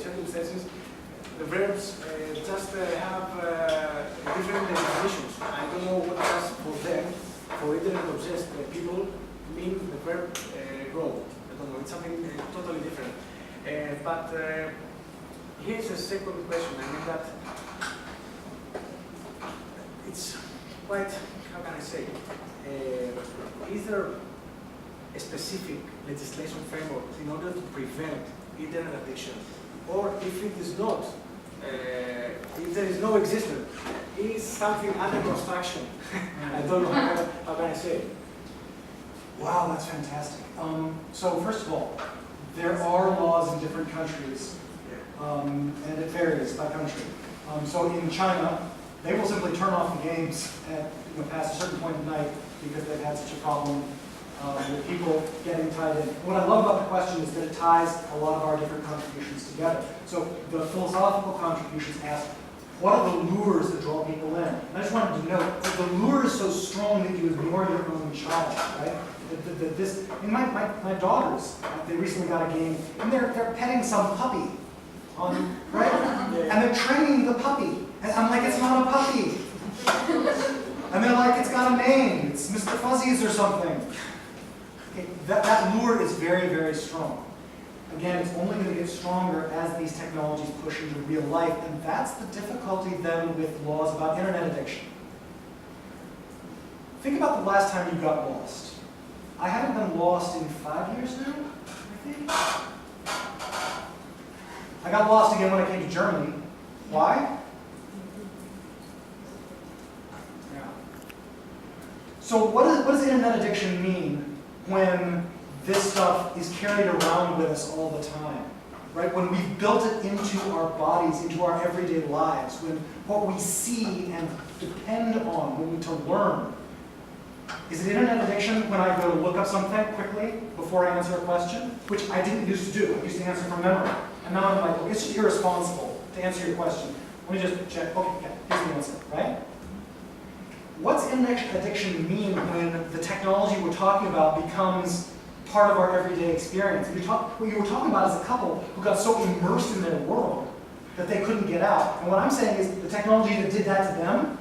circumstances, the verbs just have different definitions. I don't know what does for them, for internet-obsessed people, mean the verb grow. I don't know, it's something totally different. But here's a second question. I mean that it's quite, how can I say, is there a specific legislation framework in order to prevent internet addiction? Or if it is not, if there is no existence, is something under construction? I don't know how can I say it. Wow, that's fantastic. So first of all, there are laws in different countries, and it varies by country. So in China, they will simply turn off the games at past a certain point at night because they've had such a problem with people getting tied in. What I love about the question is that it ties a lot of our different contributions together. So the philosophical contributions ask, what are the lures that draw people in? And I just wanted to note that the lure is so strong that you ignore your own child, right? My daughters, they recently got a game, and they're petting some puppy, right? And they're training the puppy. And I'm like, it's not a puppy. And they're like, it's got a name. It's Mr. Fuzzies or something. Okay, that lure is very, very strong. Again, it's only going to get stronger as these technologies push into real life, and that's the difficulty then with laws about internet addiction. Think about the last time you got lost. I haven't been lost in 5 years now, I think. I got lost again when I came to Germany. Why? Yeah. So what does internet addiction mean when this stuff is carried around with us all the time? Right? When we've built it into our bodies, into our everyday lives, when what we see and depend on, when we need to learn. Is it internet addiction when I go to look up something quickly before I answer a question? Which I didn't used to do. I used to answer from memory. And now I'm like, well, it's just irresponsible to answer your question. Let me just check. Okay, here's the answer, right? What's internet addiction mean when the technology we're talking about becomes part of our everyday experience? What you were talking about is a couple who got so immersed in their world that they couldn't get out. And what I'm saying is the technology that did that to them,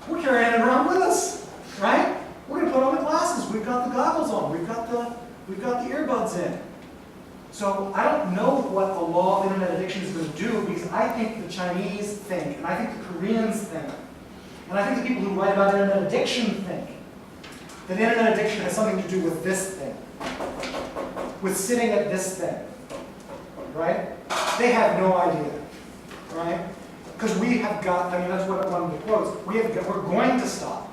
we're carrying it around with us, right? We're going to put on the glasses. We've got the goggles on. We've got the earbuds in. So I don't know what the law of internet addiction is going to do because I think the Chinese think, and I think the Koreans think, and I think the people who write about internet addiction think that internet addiction has something to do with this thing, with sitting at this thing, right? They have no idea, right? Because we have got, I mean, that's what one of the quotes, we're going to stop.